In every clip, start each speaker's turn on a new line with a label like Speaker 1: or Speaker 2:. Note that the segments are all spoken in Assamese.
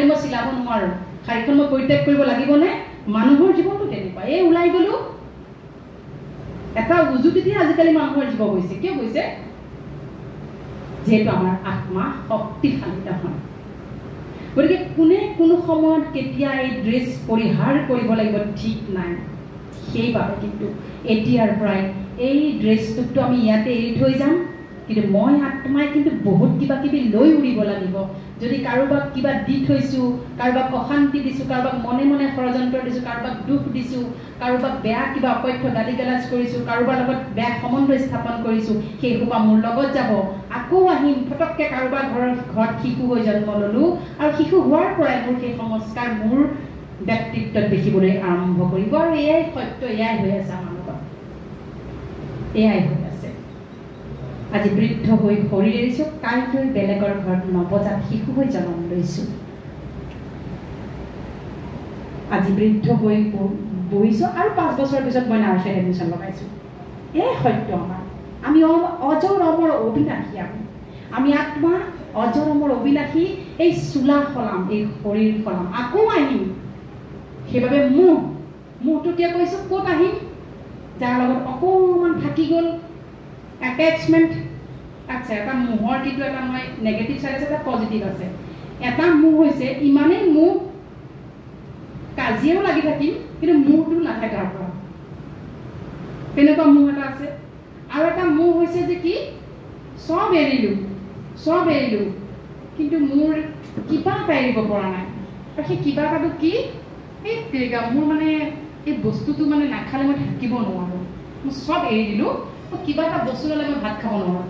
Speaker 1: মই চিলাব নোৱাৰো শাৰীখন মই পৰিত্যাগ কৰিব লাগিবনে মানুহৰ জীৱনটো তেনেকুৱা এই ওলাই গলো এটা উজুতিতে আজিকালি মানুহৰ জীৱ হৈছে কিয় হৈছে যেহেতু আমাৰ আত্মা শক্তিশালী নহয় গতিকে কোনে কোনো সময়ত কেতিয়া এই ড্ৰেছ পৰিহাৰ কৰিব লাগিব ঠিক নাই সেইবাবে কিন্তু এতিয়াৰ পৰাই এই ড্ৰেছটো আমি ইয়াতে এৰি থৈ যাম কিন্তু মই আত্মাই কিন্তু বহুত কিবা কিবি লৈ উৰিব লাগিব যদি কাৰোবাক কিবা দি থৈছো কাৰোবাক অশান্তি দিছো কাৰোবাক মনে মনে ষড়যন্ত্ৰ দিছো কাৰোবাক দুখ দিছো কাৰোবাক বেয়া কিবা অপথ্য গালি গালাজ কৰিছো কাৰোবাৰ লগত বেয়া সম্বন্ধ স্থাপন কৰিছো সেই সোপা মোৰ লগত যাব আকৌ আহিম ফটককে কাৰোবাৰ ঘৰত শিশু হৈ জন্ম ললো আৰু শিশু হোৱাৰ পৰাই মোৰ সেই সংস্কাৰ মোৰ ব্যক্তিত্বত দেখিবলৈ আৰম্ভ কৰিব আৰু এয়াই সত্য এয়াই হৈ আছে আমাৰ লগত এয়াই হৈ আছে আজি বৃদ্ধ হৈ শৰীৰ এৰিছো কাইলৈ বেলেগৰ ঘৰত নৱজাত শিশু হৈ জন্ম লৈছো আজি বৃদ্ধ হৈ বহিছো আৰু 5 বছৰৰ পিছত মই নাৰ্চাৰীত এডমিশ্যন লগাইছো এই সত্য আমাৰ আমি অজৰ অমৰ অবিনাশী আমি আত্মা অজৰ অমৰ অবিনাশী এই চুলা সলাম এই শৰীৰ সলাম আকৌ আহিম সেইবাবে মুহটো কিয় কৈছো ক'ত আহিম যাৰ লগত অকণমান থাকি গ'ল attachment আছে এটা মুহৰ কিন্তু এটা মই নেগেটিভ সাইড আছে এটা পজিটিভ আছে এটা মুহ হৈছে ইমানে মুহ কাজিয়াও লাগি থাকিম কিন্তু মুহটো নাথাকে তাৰ পৰা তেনেকুৱা মুহ এটা আছে আৰু এটা মুহ হৈছে যে কি সব এৰিলো কিন্তু মোৰ কিবা এৰিব পৰা নাই আৰু সেই কিবা এটাটো কি এই তেৰিকা মোৰ মানে এই বস্তুটো মানে নাখালে মই থাকিব নোৱাৰো মই সব এৰি দিলো কিবা এটা বস্তু ললে মই ভাত খাব নোৱাৰো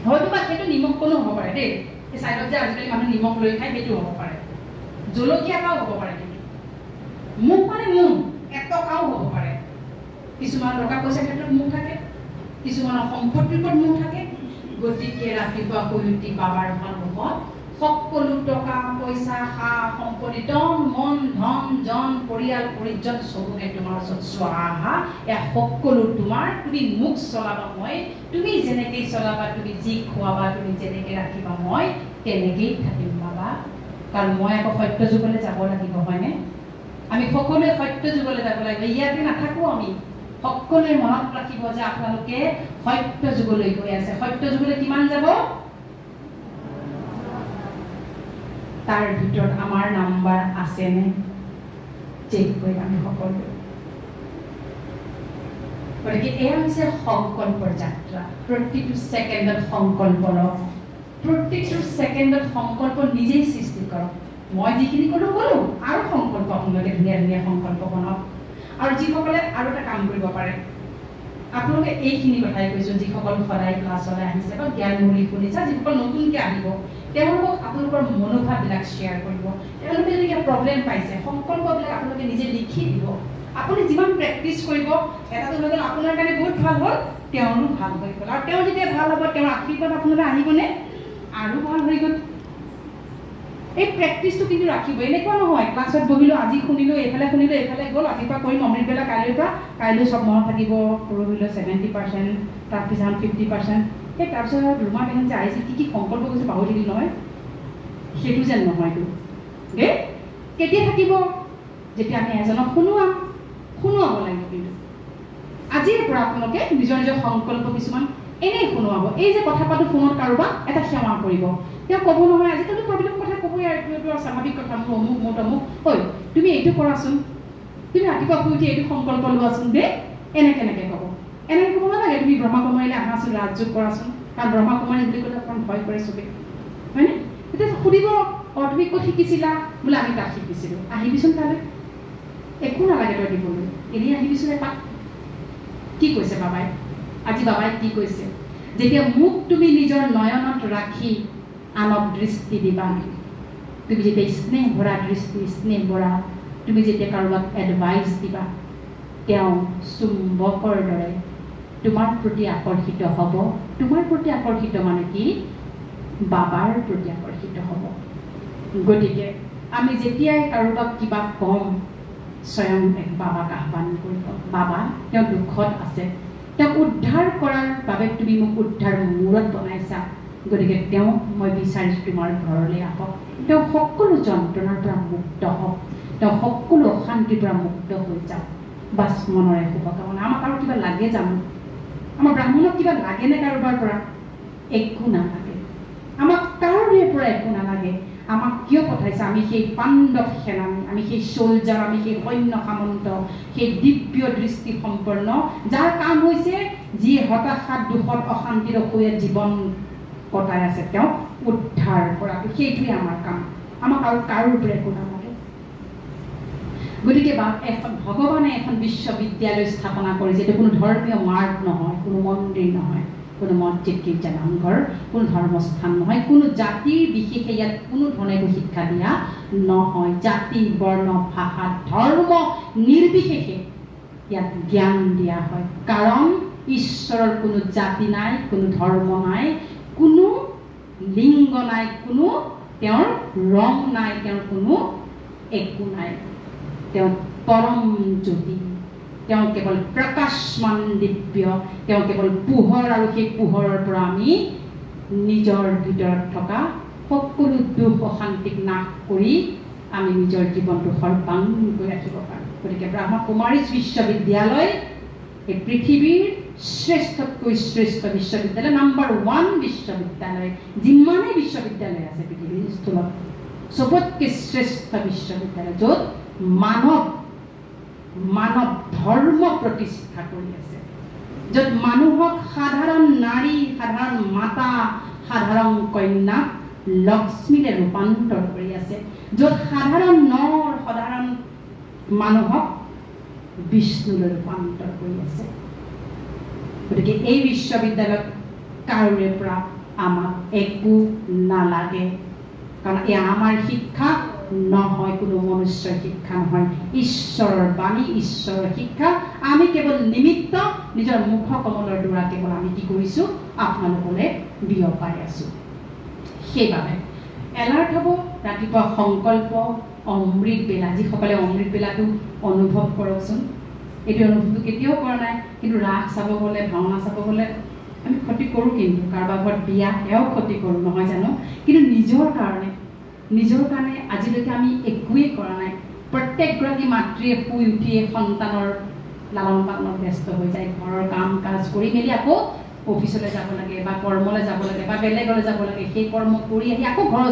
Speaker 1: হয়তো বা সেইটো নিমখ কোনো হ'ব পাৰে দেই এই সাইডত যে আজিকালি মানুহ নিমখ লৈ খায় সেইটো হ'ব পাৰে জলকীয়া এটাও হ'ব পাৰে কিন্তু মুখ মানে মুখ এটকাও হ'ব পাৰে কিছুমান টকা পইচা ক্ষেত্ৰত মুখ থাকে কিছুমানৰ সম্পত্তিৰ ওপৰত মুখ থাকে গতিকে ৰাতিপুৱা শুই উঠি বাবাৰ সন্মুখত সকলো টকা পইচা সা সম্পত্তি তন মন ধন জন পৰিয়াল পৰিজন সবকে তোমাৰ ওচৰত চোৱা এয়া সকলো তোমাৰ তুমি মুখ চলাবা মই তুমি যেনেকৈ চলাবা তুমি যি খোৱাবা তুমি যেনেকৈ ৰাখিবা মই তেনেকেই থাকিম বাবা কাৰণ মই আকৌ সত্য যুগলৈ যাব লাগিব হয়নে আমি সকলোৱে সত্য যুগলৈ যাব লাগিব ইয়াতে নাথাকো আমি সকলোৱে মনত ৰাখিব যে আপোনালোকে সত্য যুগলৈ গৈ আছে সত্য যুগলৈ কিমান যাব তাৰ ভিতৰত আমাৰ নাম্বাৰ আছে নে চেক কৰি আমি সকলোৱে গতিকে এয়া হৈছে সংকল্পৰ যাত্ৰা প্ৰতিটো ছেকেণ্ডত সংকল্প লওক প্ৰতিটো ছেকেণ্ডত সংকল্প নিজেই সৃষ্টি কৰক মই যিখিনি ক'লো আৰু সংকল্প আপোনালোকে ধুনীয়া ধুনীয়া সংকল্প বনাওক আৰু যিসকলে আৰু এটা কাম কৰিব পাৰে আপোনালোকে এইখিনি কথাই কৈছো যিসকল সদায় ক্লাছলৈ আহিছে বা জ্ঞানমূলক শুনিছে যিসকল নতুনকৈ আহিব তেওঁলোকক আপোনালোকৰ মনোভাৱবিলাক শ্বেয়াৰ কৰিব তেওঁলোকে যদি প্ৰব্লেম পাইছে সংকল্পবিলাক আপোনালোকে নিজে লিখি দিব আপুনি যিমান প্ৰেক্টিছ কৰিব এটাটো হৈ গ'ল আপোনাৰ কাৰণে বহুত ভাল হ'ল তেওঁৰো ভাল হৈ গ'ল আৰু তেওঁ যেতিয়া ভাল হ'ব তেওঁৰ আশীৰ্বাদ আপোনালৈ আহিবনে আৰু ভাল হৈ গ'ল এই প্ৰেক্টিছটো কিন্তু ৰাখিব এনেকুৱা নহয় ক্লাছত বহিলো আজি শুনিলো এইফালে গ'ল ৰাতিপুৱা কৰিম অমৃতবেলা কাইলৈ চব মনত থাকিব পৰহিলৈ 70% তাৰপিছত 50% সেই তাৰপিছত ৰুমা বেহেন যে আহিছে কি সংকল্প কৰিছে পাহৰি থাকিল নহয় সেইটো যেন নহয়তো দেই কেতিয়া থাকিব যেতিয়া আমি এজনক শুনোৱাব লাগিব কিন্তু আজিৰ পৰা আপোনালোকে নিজৰ সংকল্প কিছুমান এনেই শুনোৱাব এই যে কথা পাতো ফোনত কাৰোবাক এটা সেৱা কৰিব তেওঁ ক'ব নহয় আজিকালি প্ৰব্লেম কথা ক'বই আৰু এইটো স্বাভাৱিক কথা মোৰ অমুক ঐ তুমি এইটো কৰাচোন তুমি ৰাতিপুৱা শুই উঠি এইটো সংকল্প লোৱাচোন দেই এনেকৈ ক'ব এনেকৈ ক'ব নালাগে তুমি ব্ৰহ্মাকুমাৰীলৈ আহাচোন ৰাজযোগ কৰাচোন কাৰণ ব্ৰহ্মাকুমাৰী বুলি ক'লে অকণ ভয় কৰে চবেই হয়নে তেতিয়া সুধিব তুমি ক'ত শিকিছিলা বোলে আমি তাত শিকিছিলোঁ আহিবিচোন তালৈ একো নালাগে তই দিবলৈ এনেই আহিবিচোন এপাক কি কৈছে বাবাই আজি বাবাই কি কৈছে যেতিয়া মোক তুমি নিজৰ নয়নত ৰাখি আনক দৃষ্টি দিবা তুমি যেতিয়া স্নেহ ভৰা দৃষ্টি স্নেহ ভৰা তুমি যেতিয়া কাৰোবাক এডভাইচ দিবা তেওঁ চুম্বকৰ দৰে তোমাৰ প্ৰতি আকৰ্ষিত হ'ব তোমাৰ প্ৰতি আকৰ্ষিত মানে কি বাবাৰ প্ৰতি আকৰ্ষিত হ'ব গতিকে আমি যেতিয়াই কাৰোবাক কিবা কম স্বয়ং বাবাক আহ্বান কৰিব বাবা তেওঁ দুখত আছে তেওঁক উদ্ধাৰ কৰাৰ বাবে তুমি মোক উদ্ধাৰ মূৰত বনাইছা গতিকে তেওঁ মই বিচাৰিছোঁ তোমাৰ ঘৰলৈ আহক তেওঁ সকলো যন্ত্ৰণাৰ পৰা মুক্ত হওক, তেওঁ সকলো অশান্তিৰ পৰা মুক্ত হৈ যাওক। বাছ মনৰে শুভকামনা। আমাক আৰু কিবা লাগে জানো? আমাৰ ব্ৰাহ্মণক কিবা লাগেনে কাৰোবাৰ পৰা? একো নালাগে, আমাক কাৰোৰে পৰা একো নালাগে। আমাক কিয় পঠাইছে? আমি সেই পাণ্ডৱ সেনানী, আমি সেই চলজাৰ, আমি সেই সৈন্য সামন্ত, সেই দিব্য দৃষ্টি সম্পন্ন, যাৰ কাম হৈছে যিয়ে হতাশাত দুখত অশান্তিৰ অসূয়া জীৱন কটাই আছে তেওঁক উদ্ধাৰ কৰাটো। সেইটোৱে আমাৰ কাম। আমাক আৰু কাৰোৰ পৰা একো নালাগে। গতিকে এখন ভগৱানে এখন বিশ্ববিদ্যালয় স্থাপনা কৰিছে। এইটো কোনো ধৰ্মীয় মাৰ্গ নহয়, কোনো মন্দিৰ নহয়, কোনো মছজিদ গীৰ্জা নামঘৰ, কোনো ধৰ্মস্থান নহয়, কোনো জাতিৰ বিশেষে ইয়াত কোনো ধৰণে শিক্ষা দিয়া নহয়। জাতি, বৰ্ণ, ভাষা, ধৰ্ম নিৰ্বিশেষে ইয়াত জ্ঞান দিয়া হয়। কাৰণ ঈশ্বৰৰ কোনো জাতি নাই, কোনো ধৰ্ম নাই, কোনো লিংগ নাই, কোনো তেওঁৰ ৰং নাই, তেওঁৰ কোনো একো নাই। তেওঁ পৰম জ্যোতি, তেওঁ কেৱল প্ৰকাশমান দিব্য, তেওঁ কেৱল পোহৰ, আৰু সেই পোহৰৰ পৰা আমি নিজৰ ভিতৰত থকা সকলো দুখ অশান্তিক নাশ কৰি আমি নিজৰ জীৱনটো সৰ্বাংগী কৰি ৰাখিব পাৰোঁ। গতিকে ব্ৰহ্মা কুমাৰীজ বিশ্ববিদ্যালয় এই পৃথিৱীৰ শ্ৰেষ্ঠতকৈ শ্ৰেষ্ঠ বিশ্ববিদ্যালয়, নাম্বাৰ 1 বিশ্ববিদ্যালয়। যিমানেই বিশ্ববিদ্যালয় আছে পৃথিৱীৰ স্থূলত, চবতকৈ শ্ৰেষ্ঠ বিশ্ববিদ্যালয়, য'ত মানৱ ধৰ্ম প্ৰতিষ্ঠা কৰি আছে, য'ত মানুহক সাধাৰণ নাৰী, সাধাৰণ মাতা, সাধাৰণ কন্যাক লক্ষ্মীৰে ৰূপান্তৰ কৰি আছে, য'ত সাধাৰণ নৰ, সাধাৰণ মানুহক বিষ্ণুলৈ ৰূপান্তৰ কৰি আছে। গতিকে এই বিশ্ববিদ্যালয়ত কাৰোৰে পৰা আমাক একো নালাগে, কাৰণ এয়া আমাৰ শিক্ষা নহয়, কোনো মনুষ্যৰ শিক্ষা নহয়, ঈশ্বৰৰ বাণী, ঈশ্বৰৰ শিক্ষা। আমি কেৱল নিমিত্ত, নিজৰ মুখ কমলৰ দ্বাৰা কেৱল আমি কি কৰিছোঁ? আপোনালোকলৈ বিয়পাই আছোঁ। সেইবাবে এলাৰ্ট হ'ব। ৰাতিপুৱা সংকল্প অমৃত বেলা, যিসকলে অমৃত বেলাটো অনুভৱ কৰকচোন। এইটো অনুভৱটো কেতিয়াও কৰা নাই, কিন্তু ৰাস চাব গ'লে, ভাওনা চাব গ'লে আমি ক্ষতি কৰোঁ, কিন্তু কাৰোবাৰ ঘৰত বিয়া সেয়াও ক্ষতি কৰোঁ, নহয় জানো? কিন্তু নিজৰ কাৰণে আজিলৈকে আমি একোৱেই কৰা নাই। প্ৰত্যেকগৰাকী মাতৃয়ে শুই উঠিয়ে সন্তানৰ লালন পালনত ব্যস্ত হৈ যায়, ঘৰৰ কাম কাজ কৰি মেলি আকৌ অফিচলৈ যাব লাগে, বা কৰ্মলৈ যাব লাগে, বা বেলেগলৈ যাব লাগে। সেই কৰ্ম কৰি আহি আকৌ ঘৰৰ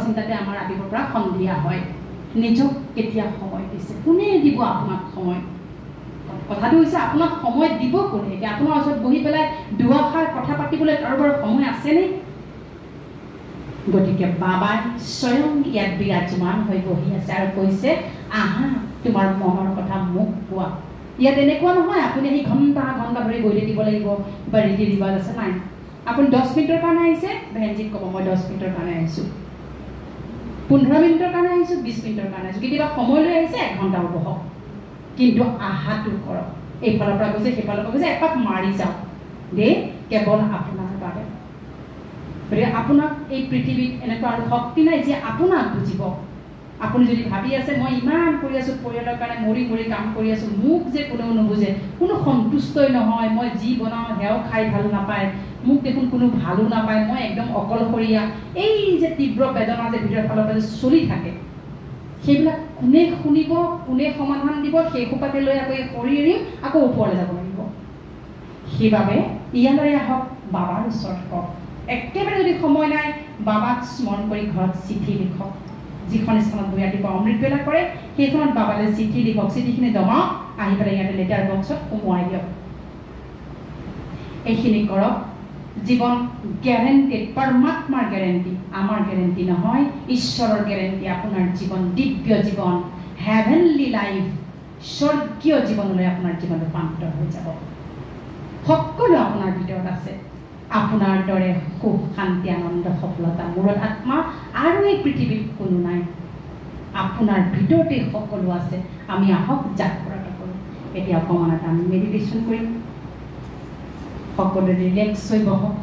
Speaker 1: চিন্তাতে আমাৰ ৰাতিপুৱাৰ পৰা সন্ধিয়া হয়। নিজক কেতিয়া সময় দিছে? কোনে দিব আপোনাক সময়? কথাটো হৈছে আপোনাক সময় দিব কোনে? এতিয়া আপোনাৰ ওচৰত বহি পেলাই দুআষাৰ কথা পাতিবলৈ কাৰোবাৰ সময় আছেনে? গতিকে বাবাই স্বয়ং ইয়াত বিৰাজমান হৈ বহি আছে আৰু কৈছে, আহা, তোমাৰ মনৰ কথা মোক কোৱা। ইয়াত এনেকুৱা নহয় আপুনি আহি ঘণ্টা ধৰি বহি থাকিব লাগিব বা ৰীতি ৰিৱাজ আছে, নাই। আপুনি 10 মিনিটৰ কাৰণে আহিছে, ভেনজিক ক'ব মই 10 মিনিটৰ কাৰণে আহিছোঁ, 15 মিনিটৰ কাৰণে আহিছোঁ, 20 মিনিটৰ কাৰণে আহিছোঁ। কেতিয়াবা সময় লৈ আহিছে 1 ঘণ্টাও বহক, কিন্তু আহাটো কৰক। এইফালৰ পৰা কৈছে, সেইফালৰ পৰা কৈছে, এপাক মাৰি যাওক দেই, কেৱল আপোনাৰ বাবে। গতিকে আপোনাক এই পৃথিৱীত এনেকুৱা আৰু শক্তি নাই যে আপোনাক বুজিব। আপুনি যদি ভাবি আছে মই ইমান কৰি আছোঁ, পৰিয়ালৰ কাৰণে মৰি কাম কৰি আছোঁ, মোক যে কোনেও নুবুজে, কোনো সন্তুষ্টই নহয়, মই যি বনাওঁ সেয়াও খাই ভাল নাপায়, মোক দেখোন কোনো ভালো নাপায়, মই একদম অকলশৰীয়া, এই যে তীব্ৰ বেদনা যে ভিতৰৰ ফালৰ পৰা চলি থাকে, সেইবিলাক কোনে শুনিব, কোনে সমাধান দিব? সেই সোপাকে লৈ আকৌ কৰি এৰিম, আকৌ ওপৰলৈ যাব লাগিব। সেইবাবে ইয়ালৈ আহক, বাবাৰ ওচৰত কওক। একেবাৰে যদি সময় নাই, বাবাক স্মৰণ কৰি ঘৰত চিঠি লিখক। যিখন স্থানত বহি ৰাতিপুৱা অমৃত বেলা কৰে, সেইখনত বাবালৈ চিঠি লিখক। চিঠিখিনি জমাওক, আহি পেলাই ইয়াতে লেটাৰ বক্সত সোমোৱাই দিয়ক। এইখিনি কৰক। জীৱন গেৰেণ্টেড, পৰমাত্মাৰ গেৰেণ্টি, আমাৰ গেৰেণ্টি নহয়, ঈশ্বৰৰ গেৰেণ্টি। আপোনাৰ জীৱন দিব্য জীৱন, হেভেনলি লাইফ, স্বৰ্গীয় জীৱনলৈ আপোনাৰ জীৱন ৰূপান্তৰ হৈ যাব। সকলো আপোনাৰ ভিতৰত আছে। আপোনাৰ দৰে সুখ, শান্তি, আনন্দ, সফলতা, মূৰত আত্মা আৰু এই পৃথিৱীত কোনো নাই। আপোনাৰ ভিতৰতে সকলো আছে। আমি আহক জাগ্ৰত কৰোঁ। এতিয়া অকণমান এটা আমি মেডিটেশ্যন কৰিম। সকলো ৰিলেক্স হৈ বহক।